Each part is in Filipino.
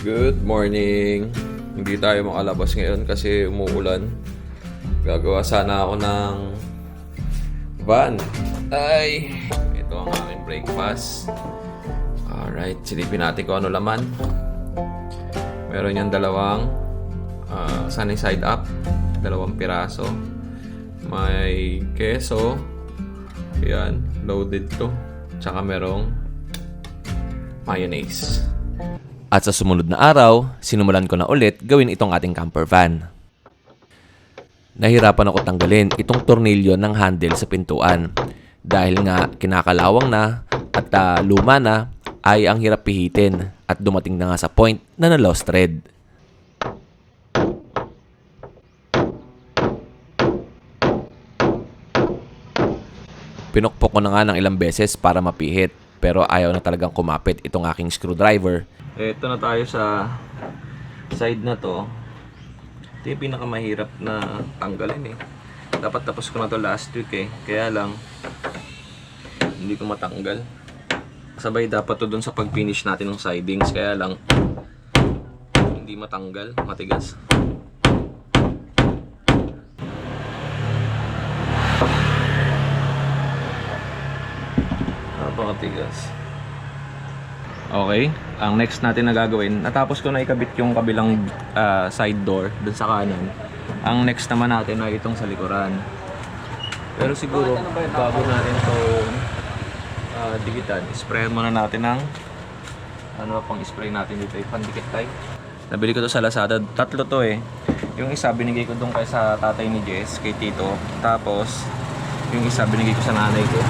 Good morning. Hindi tayo makalabas ngayon kasi umuulan. Gagawa sana ako ng van. Ay, ito ang aming breakfast. Alright, silipin natin kung ano laman. Meron yung dalawang sunny side up. 2 piraso. May keso. Ayan, loaded to. Tsaka merong mayonnaise. At sa sumunod na araw, sinumulan ko na ulit gawin itong ating camper van. Nahirapan ako tanggalin itong tornilyo ng handle sa pintuan. Dahil nga kinakalawang na at luma na ay ang hirap pihitin at dumating na nga sa point na na-lost thread. Pinukpok ko na nga ng ilang beses para mapihit pero ayaw na talagang kumapit itong aking screwdriver. Ito na tayo sa side na to. Ito yung pinakamahirap na tanggalin eh. Dapat tapos ko na to last week eh. Kaya lang, hindi ko matanggal. Sabay dapat to dun sa pag-finish natin ng sidings. Kaya lang, hindi matanggal. Matigas. Napakatigas. Okay, ang next natin na gagawin, natapos ko na ikabit yung kabilang side door dun sa kanan. Ang next naman natin ay itong sa likuran. Pero siguro, bago natin ito dikitan, sprayan muna natin ng ano pang spray natin dito, pandikit type. Nabili ko to sa Lazada, 3 to eh. Yung isa binigay ko dun kay sa tatay ni Jess, kay Tito. Tapos, yung isa binigay ko sa nanay ko.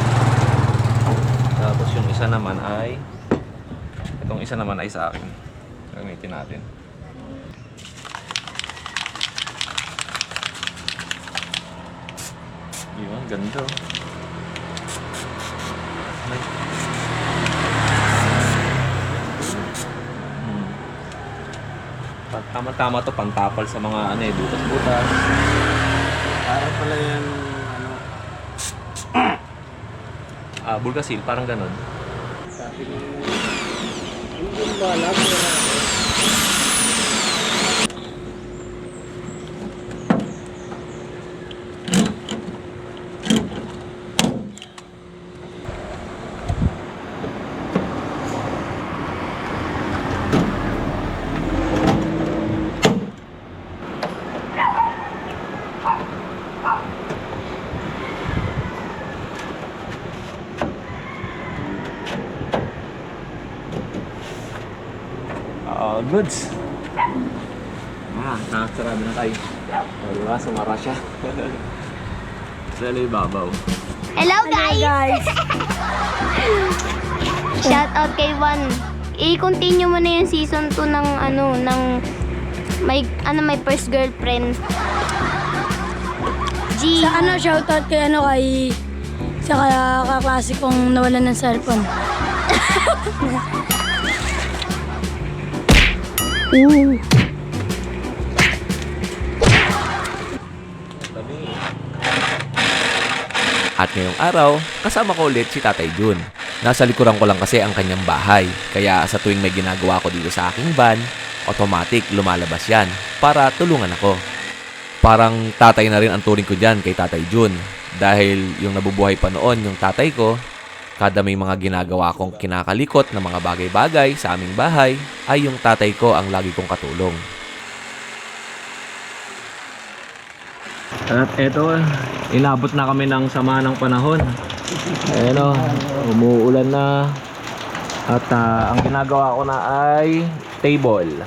Tapos yung isa naman ay itong isa naman ay sa akin. Gamitin natin. Yun, ganda. Tama-tama to, pantapal sa mga ano eh, butas-butas. Para pala yan, Bulgasil, parang ganon. sabi ko, hindi ko ba alam, Goods. Nakasarado na tayo. Wala, sumara siya. Dala yung babaw. Hello guys! Shout out kay Juan. I-continue mo na yung season 2 ng may first girlfriend. G. Sa shoutout kay sa kaklase kong nawalan ng cellphone. At ngayong araw, kasama ko ulit si Tatay Jun. Nasa likuran ko lang kasi ang kanyang bahay. Kaya sa tuwing may ginagawa ko dito sa aking van, automatic lumalabas yan para tulungan ako. Parang tatay na rin ang turing ko dyan kay Tatay Jun. Dahil yung nabubuhay pa noon yung tatay ko, kada may mga ginagawa kong kinakalikot na mga bagay-bagay sa aming bahay, ay yung tatay ko ang lagi kong katulong. At eto, inabot na kami ng sama ng panahon. Ayan o, umuulan na. At ang ginagawa ko na ay table.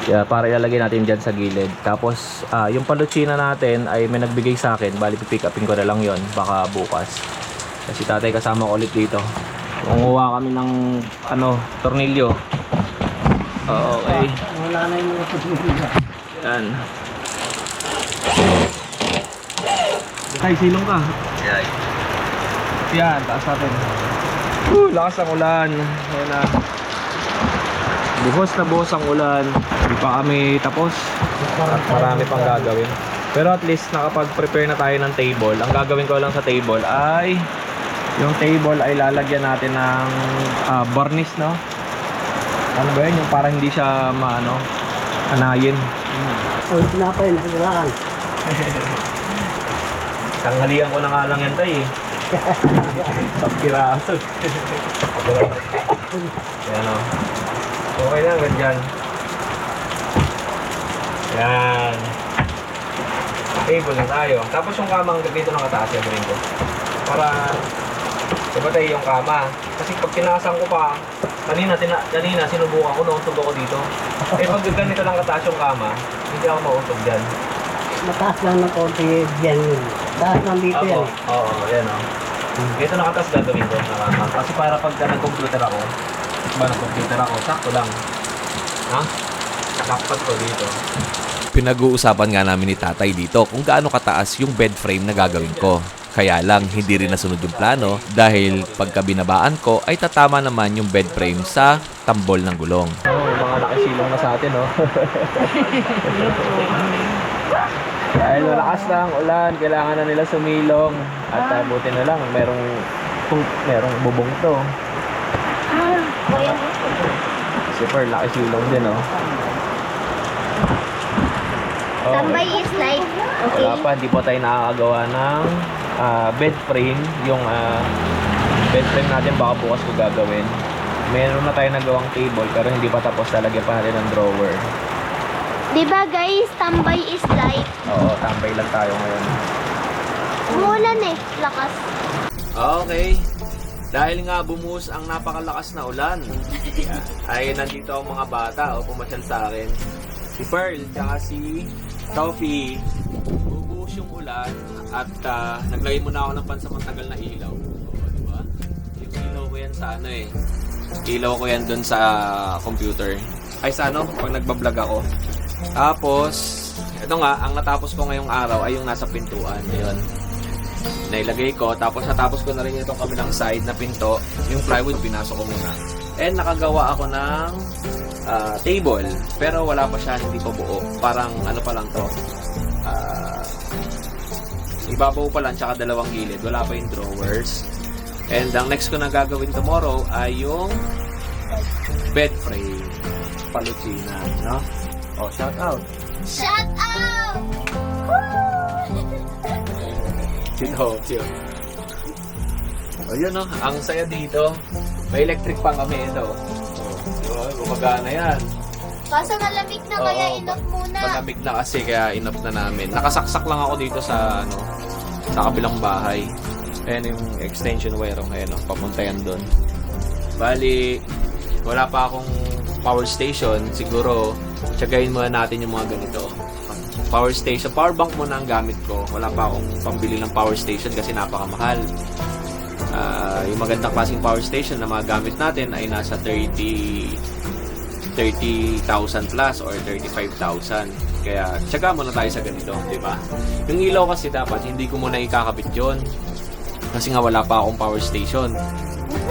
Kaya para ilalagay natin dyan sa gilid. Tapos yung palutsina natin ay may nagbigay sa akin. Bali pipick upin ko na lang yon, baka bukas. Kasi tatay kasama ko ulit dito. Kumuha kami ng tornilyo. Okay. wala na yung mga pagmumula. Yan. Tay, silong ka. Yan, taas natin. Lakas ang ulan. Ayan na. Buhos ang ulan. Hindi pa kami tapos. At marami pang gagawin. Pero at least nakapag-prepare na tayo ng table. Ang gagawin ko lang sa table ay yung table ay lalagyan natin ng varnish, no? Ano ba yun? Yung parang hindi siya anayin. Ang sinapay, nakagaraan. Tanghalian ko na nga lang yan tay eh. Sa piraso. Yan o. Okay na, ganyan. Yan. Table na tayo. Tapos yung kamang dito ng kataas yung rin ko. Para diba tayo yung kama. Kasi pag pinasan ko pa, kanina sinubukan ko, nausog ako dito. Eh pag ganito lang kataas yung kama, hindi ako mausog dyan. Mataas lang ng konti dyan. Taas lang dito yan. Oo, yan o. Dito nakataas gagawin ko. Kasi para pag nag-computer ako, sakto lang. Ha? Sakpat ko dito. Pinag-uusapan nga namin ni tatay dito kung gaano kataas yung bed frame na gagawin ko. Kaya lang hindi rin nasunod yung plano dahil pagka binabaan ko ay tatama naman yung bed frame sa tambol ng gulong. Mga nakisilong na sa atin, no? Dahil malakas na ang ulan, kailangan na nila sumilong. At buti na lang, merong bubong to. Super laki silong din, no? Tambay is like, okay. Wala pa, hindi pa tayo nakakagawa ng bed frame. Yung bed frame natin baka bukas ko gagawin. Meron na tayo nagawang table pero hindi pa tapos, lalagyan pa natin ng drawer. Diba guys, tambay is light. Oo, tambay lang tayo ngayon. Umulan eh, lakas. Okay. Dahil nga bumuhos ang napakalakas na ulan, ay nandito ang mga bata o pumasyal sa akin. Si Pearl, tsaka si Sophie. Bubuhos yung ulan at naglagay muna ako ng pansamantagal na ilaw. Oo, diba? Yung ilaw ko yan sa ilaw ko yan dun sa computer. Ay sa pag nagbablog ako. Tapos, ito nga, ang natapos ko ngayong araw ay yung nasa pintuan. Ayun. Nailagay ko, tapos natapos ko na rin itong kabilang side na pinto. Yung plywood, pinasok ko muna. And nakagawa ako ng table. Pero wala pa siya, hindi pa buo. Parang pa lang to. Ibabaw pa lang, tsaka dalawang gilid. Wala pa yung drawers. And ang next ko na gagawin tomorrow ay yung bed frame. Palutsina, no? Oh, shout out! Shout out! Sino? O yun, no? Ang saya dito. May electric pa kami ito. Diba? Gumagana yan. Kaso malamig na kaya inoff muna. Malamig na kasi kaya inoff na namin. Nakasaksak lang ako dito sa sa kabilang bahay. Ayan yung extension wire. Ayan, papunta yan doon. Bali, wala pa akong power station. Siguro, tsagayin muna natin yung mga ganito. Power station, power bank muna ang gamit ko. Wala pa akong pambili ng power station kasi napakamahal. Yung magandang klaseng power station na mga gamit natin ay nasa 30,000 plus or 35,000. Kaya tsaga muna tayo sa ganito, di ba? Yung ilaw kasi dapat hindi ko muna ikakabit yon kasi nga wala pa akong power station.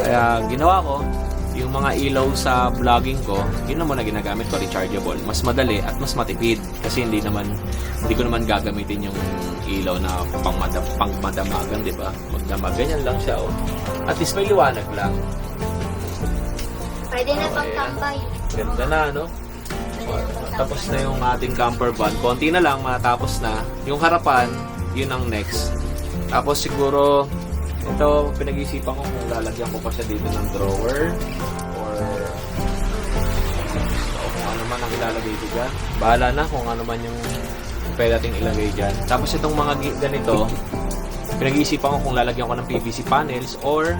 Kaya ginawa ko, yung mga ilaw sa vlogging ko, yun naman na ginagamit ko, rechargeable. Mas madali at mas matipid kasi hindi ko naman gagamitin yung ilaw na pangmadamagan, di ba? Magdamag, ganyan lang siya, oh. At least may liwanag lang. Pwede na pang tambay. Ganda na, no? Tapos na yung ating camper van. Konti na lang, matapos na. Yung harapan, yun ang next. Tapos siguro, ito, pinag-iisipan ko kung lalagyan ko pa siya dito ng drawer or kung ano man ang ilalagay dito dyan. Bahala na kung ano man yung pwede nating ilagay dyan. Tapos itong mga ganito, pinag-iisipan ko kung lalagyan ko ng PVC panels or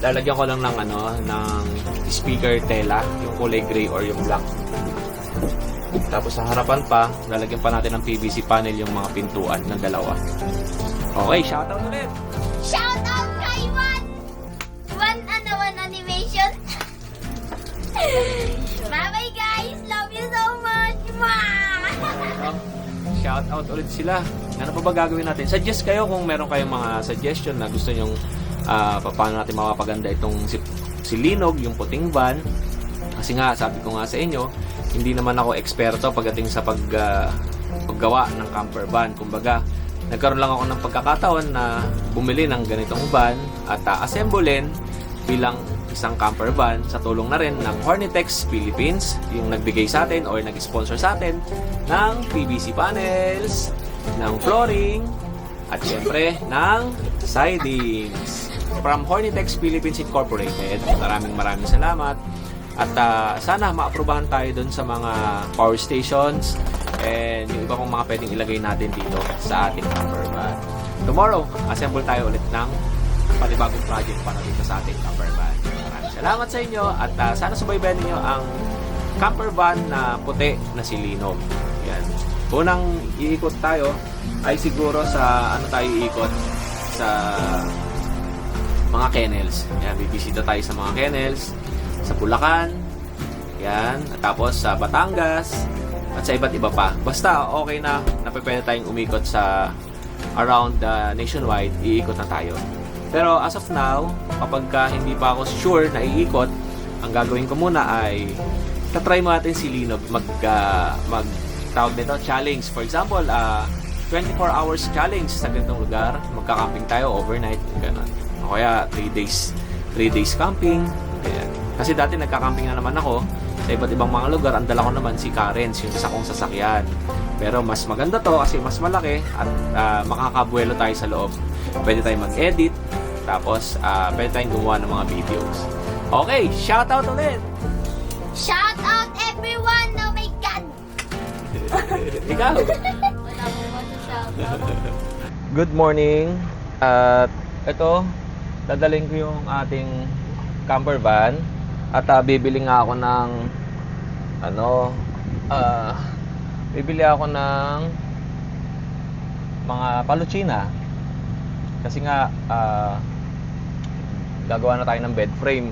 lalagyan ko lang ng ng speaker tela, yung kulay gray or yung black. Tapos sa harapan pa, lalagyan pa natin ng PVC panel yung mga pintuan ng dalawa. Okay, shoutout ulit! Shout out kay One animation. Bye-bye guys! Love you so much! Shout out ulit sila. Ano pa ba gagawin natin? Suggest kayo kung meron kayong mga suggestion na gusto nyong paano natin mapapaganda itong si Linog, yung puting van. Kasi nga, sabi ko nga sa inyo, hindi naman ako eksperto pagdating sa paggawa ng camper van. Kumbaga, nagkaroon lang ako ng pagkakataon na bumili ng ganitong van at assemblein bilang isang camper van sa tulong na rin ng Hornitex Philippines, yung nagbigay sa atin or nag-sponsor sa atin ng PVC panels, ng flooring, at syempre ng sidings. From Hornitex Philippines Incorporated, maraming salamat. At sana maaprubahan tayo dun sa mga power stations and yung iba kong mga pwedeng ilagay natin dito sa ating camper van. Tomorrow, assemble tayo ulit ng panibagong project para dito sa ating camper van. Maraming salamat sa inyo at sana subaybayan niyo ang camper van na puti na si Lino. Yan. Unang iikot tayo ay siguro sa tayo iikot sa mga kennels. Yan, bibisita tayo sa mga kennels sa Bulacan. Yan, at tapos sa Batangas at sa iba't iba pa. Basta okay na pwede tayong umikot sa around nationwide, iikot na tayo. Pero as of now, kapag hindi pa ako sure na iikot, ang gagawin ko muna ay tatry mo natin si Lino tawag nito, challenge. For example, 24 hours challenge sa ganitong lugar. Magka-camping tayo overnight, ganun. O kaya 3 days camping. Ayan. Kasi dati nagka-camping na naman ako sa iba't ibang mga lugar. Ang dala ko naman si Karens, yung isa kong sasakyan. Pero mas maganda to kasi mas malaki at makakabuelo tayo sa loob. Pwede tayong mag-edit, tapos pwede tayong gumawa ng mga videos. Okay, shoutout ulit! Shout out everyone! Oh my God! Ikaw! Wala akong masasabi. Good morning. At ito, dadalhin ko yung ating camper van at bibili nga ako ng bibili ako ng mga palutsina kasi nga gagawa na tayo ng bed frame.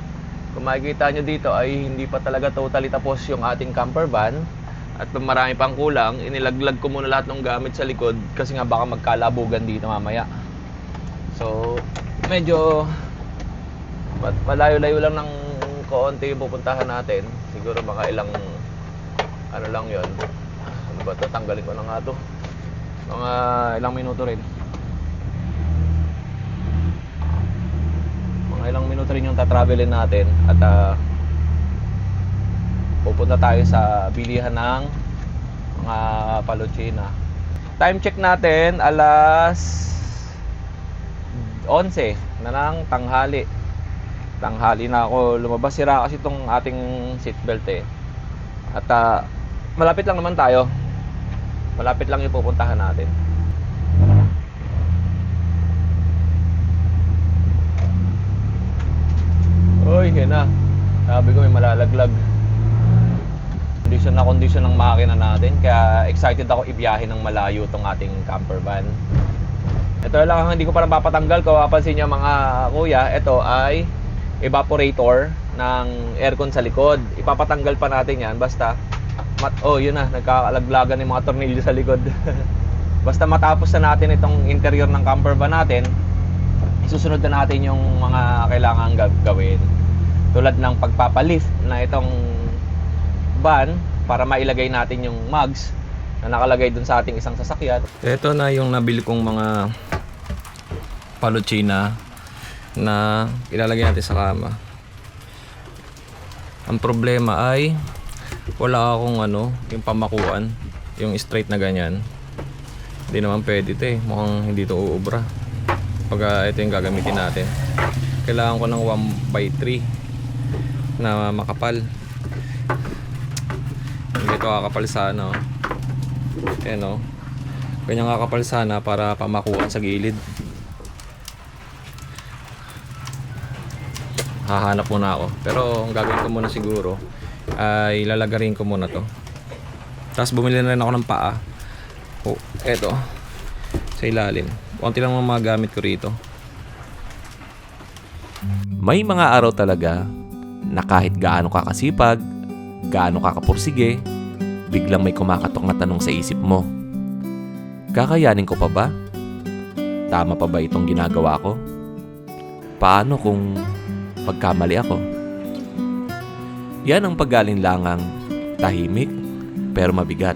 Kung makikita nyo dito ay hindi pa talaga totally tapos yung ating camper van at marami pang kulang. Inilaglag ko muna lahat ng gamit sa likod kasi nga baka magkalabugan dito mamaya. So medyo malayo-layo lang ng konti yung pupuntahan natin. Siguro mga ilang lang yon. Ano ba ito? Tanggalin ko na nga ito. Mga ilang minuto rin. Mga ilang minuto rin yung tatravelin natin. At pupunta tayo sa bilihan ng mga palutsina. Time check natin, alas 11 na ng tanghali. Tanghali na ako lumabas. Sira kasi itong ating seatbelt eh. At malapit lang naman tayo. Malapit lang yung pupuntahan natin. Uy, yun na. Sabi ko may malalaglag. Condition ng makina natin. Kaya excited ako ibiyahe ng malayo itong ating camper van. Ito lang ang hindi ko pa napapatanggal. Kung mapapansin nyo mga kuya, ito ay evaporator ng aircon sa likod. Ipapatanggal pa natin yan basta yun na, nagkakalaglagan ng mga tornilyo sa likod. Basta matapos na natin itong interior ng camper van natin, isusunod na natin yung mga kailangan gawin. Tulad ng pagpapalift na itong van para mailagay natin yung mugs na nakalagay dun sa ating isang sasakyan. Ito na yung nabili kong mga palutsina na ilalagay natin sa kama. Ang problema ay wala akong yung pamakuan, yung straight na ganyan. Hindi naman pwede ito eh. Mukhang hindi ito uubra. Pag ito yung gagamitin natin. Kailangan ko ng 1/3 na makapal. Hindi ito kakapal sana. Ayan o. Ganyan kakapal sana para pamakuan sa gilid. Hahanap muna ako. Pero ang gagawin ko muna siguro ay lalagarin ko muna to. Tapos bumili na rin ako ng paa. Eto. Sa ilalim. Konti lang mga gamit ko rito. May mga araw talaga na kahit gaano ka kasipag, gaano ka kapursige, biglang may kumakatok na tanong sa isip mo. Kakayanin ko pa ba? Tama pa ba itong ginagawa ko? Paano kung pagkamali ako? Yan ang paggalinlangang tahimik pero mabigat.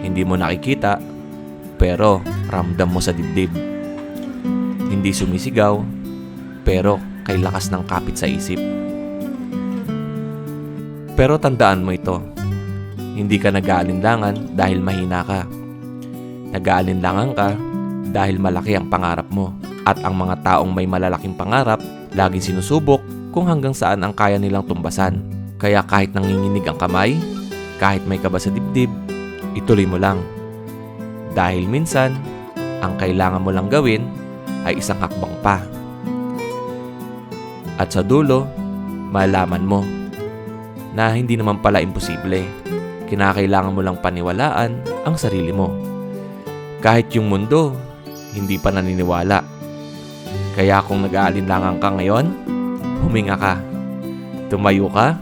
Hindi mo nakikita pero ramdam mo sa dibdib. Hindi sumisigaw pero kay lakas ng kapit sa isip. Pero tandaan mo ito, hindi ka nag-aalinlangan dahil mahina ka. Nag-aalinlangan ka dahil malaki ang pangarap mo. At ang mga taong may malalaking pangarap, laging sinusubok kung hanggang saan ang kaya nilang tumbasan. Kaya kahit nanginginig ang kamay, kahit may kaba sa dibdib, ituloy mo lang. Dahil minsan, ang kailangan mo lang gawin ay isang hakbang pa. At sa dulo, malaman mo na hindi naman pala imposible. Kinakailangan mo lang paniwalaan ang sarili mo. Kahit yung mundo, hindi pa naniniwala. Kaya kung nag-aalinlangan ka ngayon, huminga ka, tumayo ka,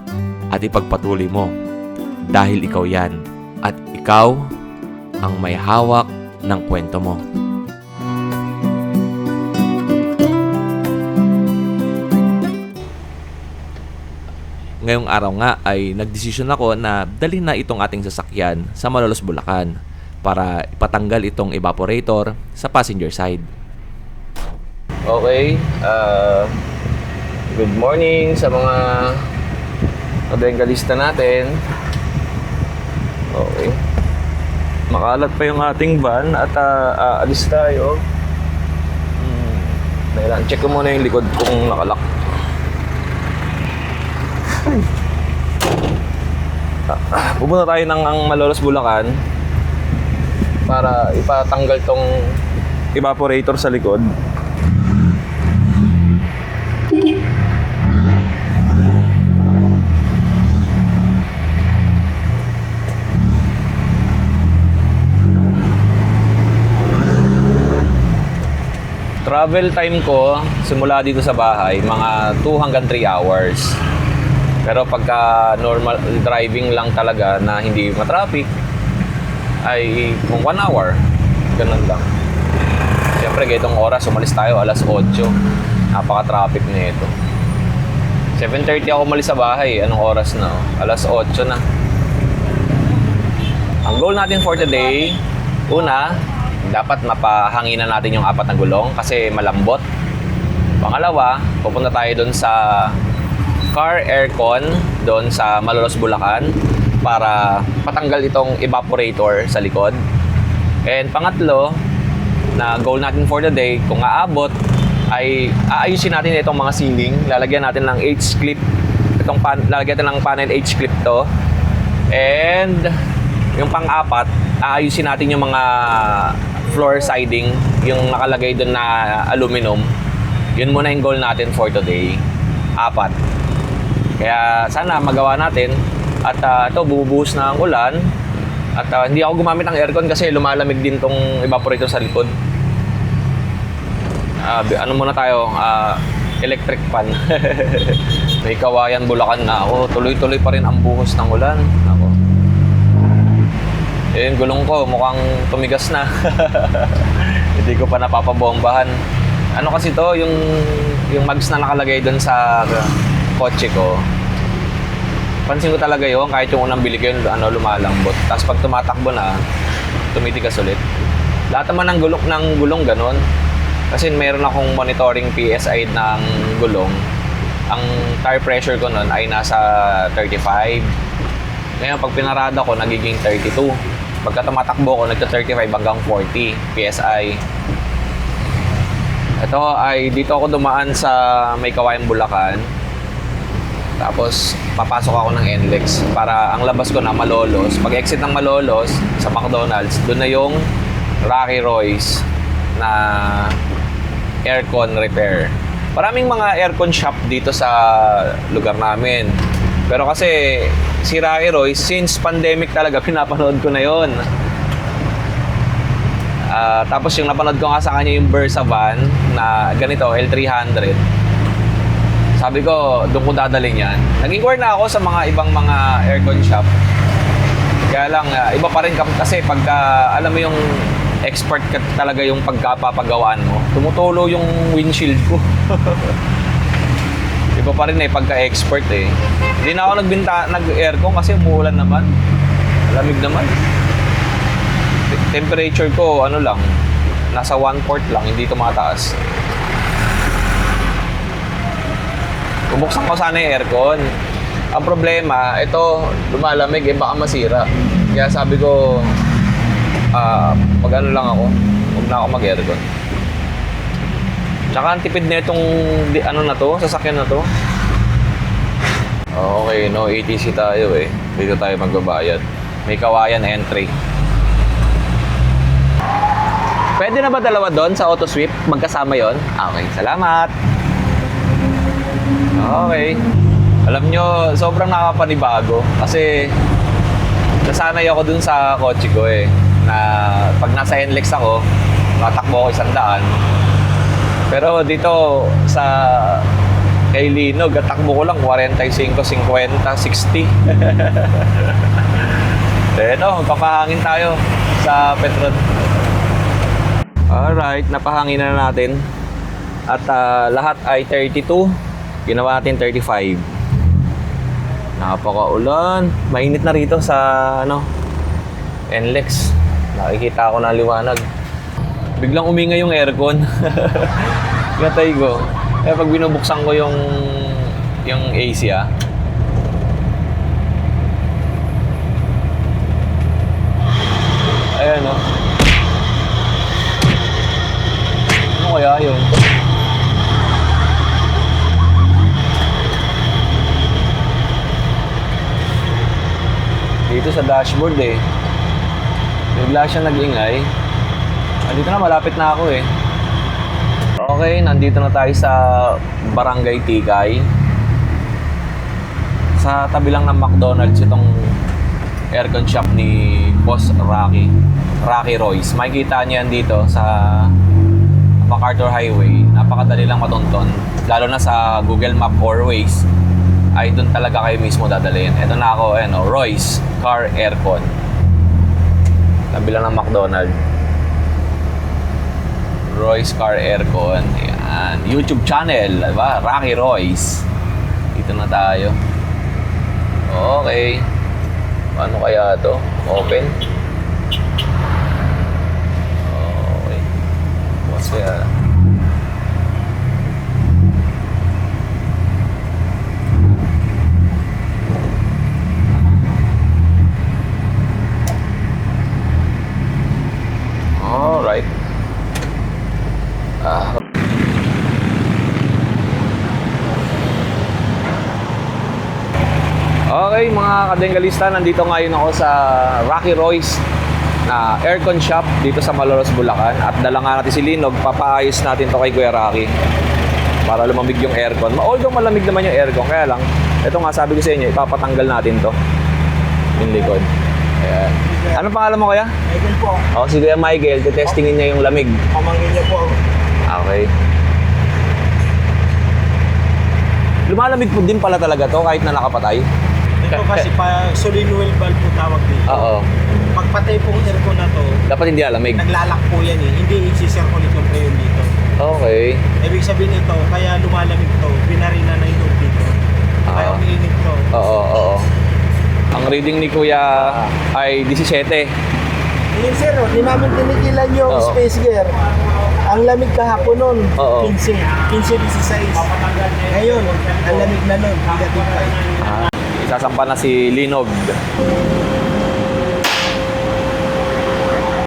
at ipagpatuloy mo. Dahil ikaw yan, at ikaw ang may hawak ng kwento mo. Ngayong araw nga ay nagdesisyon ako na dalhin na itong ating sasakyan sa Malolos, Bulacan para ipatanggal itong evaporator sa passenger side. Okay, good morning sa mga kabengalista natin. Okay. Makalat pa yung ating van at aalis tayo. Check ko muna yung likod kung nakalak. Pupunta tayo ng Malolos, Bulacan para ipatanggal tong evaporator sa likod. Travel time ko simula dito sa bahay mga 2 hanggang 3 hours. Pero pagka normal driving lang talaga na hindi ma-traffic ay kung 1 hour. Ganun lang. Siyempre ganitong oras umalis tayo alas 8. Napaka-traffic na ito. 7:30 ako umalis sa bahay. Anong oras na? Alas 8 na. Ang goal natin for today, una, dapat mapahanginan natin yung 4 na gulong kasi malambot. Pangalawa, pupunta tayo doon sa car aircon doon sa Malolos, Bulacan para patanggal itong evaporator sa likod. And pangatlo, na goal natin for the day, kung aabot, ay aayusin natin itong mga ceiling. Lalagyan natin ng H-clip. Lalagyan natin ng panel H-clip to. And yung pang-apat, aayusin natin yung mga floor siding, yung nakalagay doon na aluminum. Yun muna yung goal natin for today. 4. Kaya sana magawa natin. At ito, bubuhos na ang ulan. At hindi ako gumamit ng aircon kasi lumalamig din tong evaporator sa likod. Ano muna tayo? Electric fan. May Kawayan, Bulacan na ako. Tuloy-tuloy pa rin ang buhos ng ulan. Ako. Yung gulong ko mukhang tumigas na. Hindi ko pa napapabombahan. Ano kasi to, yung mags na nakalagay doon sa kotse ko. Pansin ko talaga yun, kahit yung unang bili ko yun, lumalambot. Tapos pag tumatakbo na, tumitigas ulit. Lahat naman ng gulong ganon. Kasi mayroon akong monitoring PSI ng gulong. Ang tire pressure ko nun ay nasa 35. Ngayon, pag pinarada ko, nagiging 32. Pagka tumatakbo ko, nagta-35 hanggang 40 PSI. Ito ay, dito ako dumaan sa may Kawayan, Bulacan. Tapos, papasok ako ng NLEX para ang labas ko na Malolos. Pag exit ng Malolos, sa McDonald's, doon na yung Rocky Royce na aircon repair. Maraming mga aircon shop dito sa lugar namin. Pero kasi si Rocky Royce, since pandemic talaga, pinapanood ko na yon. Tapos yung napanood ko nga sa kanya yung Versa van na ganito, L300. Sabi ko, doon ko dadalhin yan. Nag-inquire na ako sa mga ibang mga aircon shop. Kaya lang, iba pa rin kasi pagka, alam mo yung expert ka talaga yung pagkapapagawaan mo, tumutulo yung windshield ko. Iba pa rin pagka-expert Hindi na ako nag-aircon kasi umuulan naman. Lamig naman. Temperature ko, lang, nasa 1/4 lang, hindi tumataas. Bubuksan ko sana yung aircon. Ang problema, ito, lumalamig, baka masira. Kaya sabi ko, mag ano lang ako, huwag na ako mag-aircon. Tsaka ang tipid na itong, ano na to, sasakyan na to. Okay, no ETC tayo eh. Dito tayo magbabayad. May kawayan entry. Pwede na ba dalawa doon sa auto sweep? Magkasama yon? Okay, salamat. Okay. Alam nyo, sobrang nakapanibago. Kasi nasanay ako dun sa kotse ko eh. Na pag nasa NLEX ako, matakbo ako 100. Pero dito sa kay Linog, takbo ko lang 45, 50, 60. Ano, papahangin tayo sa Petron. Alright, napahangin na natin. At lahat ay 32. Ginawa natin 35. Napakaulan. Mainit na rito sa NLEX. Nakikita ko na liwanag. Biglang umingay yung aircon. Gatay ko. Kaya pag binubuksan ko yung AC ayan o. Ano kaya yun? Dito sa dashboard eh. Bigla siya nag-ingay. Dito na, malapit na ako eh. Okay, nandito na tayo sa Barangay Tikay. Sa tabi lang ng McDonald's itong aircon shop ni Boss Rocky. Rocky Royce. Makikita niyo yan dito sa MacArthur Highway. Napakadali lang matunton. Lalo na sa Google Map or Waze. Ay doon talaga kayo mismo dadalhin. Ito na ako, Royce Car Aircon. Tabi lang ng McDonald's. Royce Car Aircon. Yan. YouTube channel, diba? Rocky Royce. Dito na tayo. Okay. Paano kaya to? Open. Okay. Masaya. Alright. Okay mga kadengalista, nandito ngayon ako sa Rocky Royce na aircon shop dito sa Malolos, Bulacan. At dala nga natin si Linog, papaayos natin to kay Kuya Rocky para lumamig yung aircon. Although malamig naman yung aircon, kaya lang, ito nga sabi ko sa inyo, ipapatanggal natin to yung likod. Ayan. Anong pangalan mo Kuya? Michael po. Si Kuya Michael, testingin niya yung lamig. Pamangkin niya po. Okay. Lumalamig po din pala talaga to kahit na nakapatay. Ito kasi pa solenoid valve po tawag dito. Oo. Pagpatay pong aircon na to, Dapat hindi alamig. naglalak po yan eh. Hindi isi-circulate yung freon dito. Okay. Ibig sabihin ito, kaya lumalamig to, binarina na yung dito. Kaya umiinit to. Oo. Ang reading ni Kuya ay 17. Yun sir, di namin tinigilan yung Oo. space gear. Ang lamig kahapon nun, Oo. 15, 16. Ngayon, ang lamig na nun, negative 5. Isasampa na si Linog.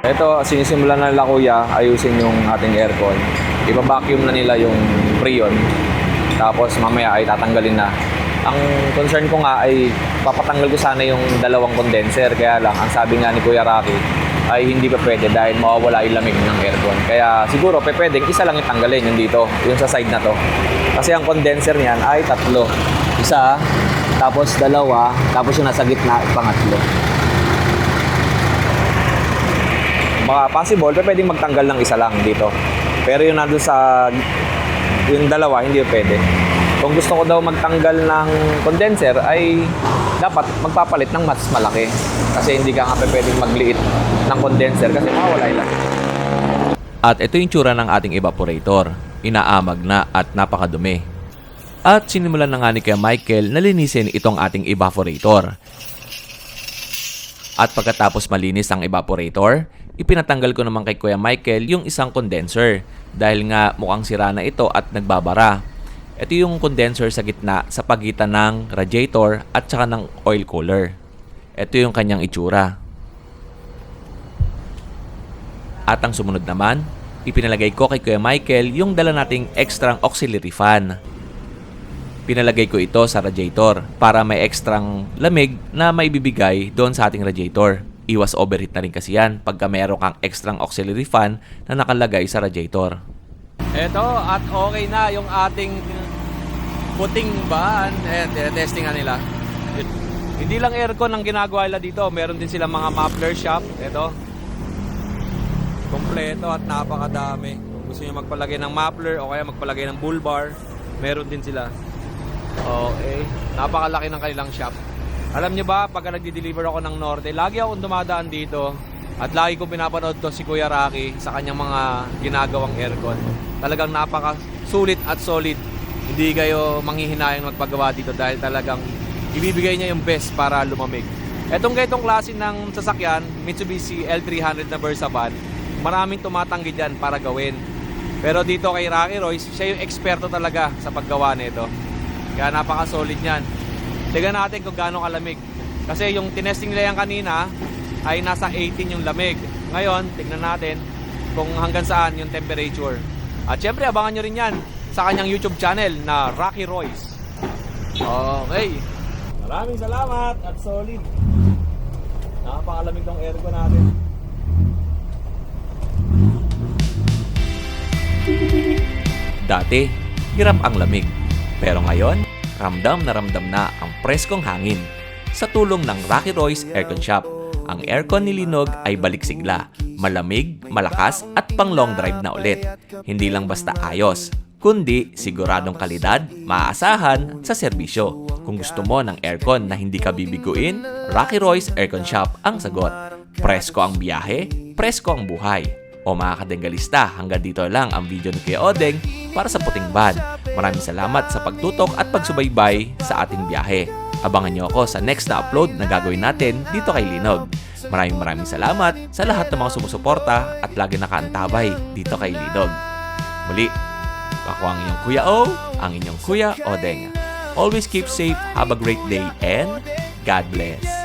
Ito, sinisimulan na nila Kuya ayusin yung ating aircon. Iba-vacuum na nila yung freon. Tapos mamaya ay tatanggalin na. Ang concern ko nga ay papatanggal ko sana yung dalawang condenser. Kaya lang, ang sabi nga ni Kuya Rocky ay hindi pa pwede dahil mawawala yung lamig ng aircon. Kaya siguro pwedeng isa lang itanggalin yung dito, yung sa side na to. Kasi ang condenser niyan ay 3. Isa, tapos 2, tapos yung nasa gitna, pangatlo. Baka possible, pwedeng magtanggal ng isa lang dito. Pero yung nandun sa yung 2, hindi pwede. Kung gusto ko daw magtanggal ng condenser ay dapat magpapalit ng mas malaki. Kasi hindi ka nga pwedeng magliit ng condenser kasi mawala yung lamig. At ito yung tsura ng ating evaporator. Inaamag na at napakadumi. At sinimulan na nga ni Kuya Michael na linisin itong ating evaporator. At pagkatapos malinis ang evaporator, ipinatanggal ko naman kay Kuya Michael yung isang condenser dahil nga mukhang sira na ito at nagbabara. Ito yung condenser sa gitna sa pagitan ng radiator at saka ng oil cooler. Ito yung kanyang itsura. At ang sumunod naman, ipinalagay ko kay Kuya Michael yung dala nating extrang auxiliary fan. Pinalagay ko ito sa radiator para may extrang lamig na maibibigay doon sa ating radiator. Iwas overheat na rin kasi yan pagka mayroon kang extrang auxiliary fan na nakalagay sa radiator. Eto, at okay na yung ating puting van. Ayan, testing nga nila. Hindi lang aircon ang ginagawa nila dito. Meron din silang mga muffler shop. Eto. Kompleto at napakadami. Kung gusto nyo magpalagay ng muffler o kaya magpalagay ng bull bar, meron din sila. Okay. Napakalaki ng kanilang shop. Alam nyo ba, pagka nagdi-deliver ako ng Norte, lagi akong dumadaan dito at lagi kong pinapanood to si Kuya Rocky sa kanyang mga ginagawang aircon. Talagang napaka-sulit at solid. Hindi kayo manghihinayang magpagawa dito dahil talagang ibibigay niya yung best para lumamig. Etong ganitong klase ng sasakyan, Mitsubishi L300 na Versa van, maraming tumatanggi dyan para gawin. Pero dito kay Rocky Royce, siya yung eksperto talaga sa paggawa nito. Kaya napaka-solid niyan. Tignan natin kung gaano kalamig. Kasi yung tinesting nila yan kanina ay nasa 18 yung lamig. Ngayon, tignan natin kung hanggang saan yung temperature. At syempre, abangan nyo rin yan sa kanyang YouTube channel na Rocky Royce. Okay. Maraming salamat at solid. Napakalamig ng aircon natin. Dati, hirap ang lamig. Pero ngayon, ramdam na ang preskong hangin. Sa tulong ng Rocky Royce Aircon Shop, ang aircon ni Linog ay balik sigla, malamig, malakas at pang long drive na ulit. Hindi lang basta ayos, kundi siguradong kalidad, maaasahan sa serbisyo. Kung gusto mo ng aircon na hindi ka bibiguin, Rocky Royce Aircon Shop ang sagot. Presko ang biyahe, presko ang buhay. O mga kadenggalista, hanggang dito lang ang video ni Kuya Odeng para sa Puting Van. Maraming salamat sa pagtutok at pagsubaybay sa ating biyahe. Abangan nyo ako sa next na upload na gagawin natin dito kay Linog. Maraming salamat sa lahat ng mga sumusuporta at lagi nakaantabay dito kay Linog. Muli, ako ang inyong Kuya O, ang inyong Kuya Odeng. Always keep safe, have a great day, and God bless.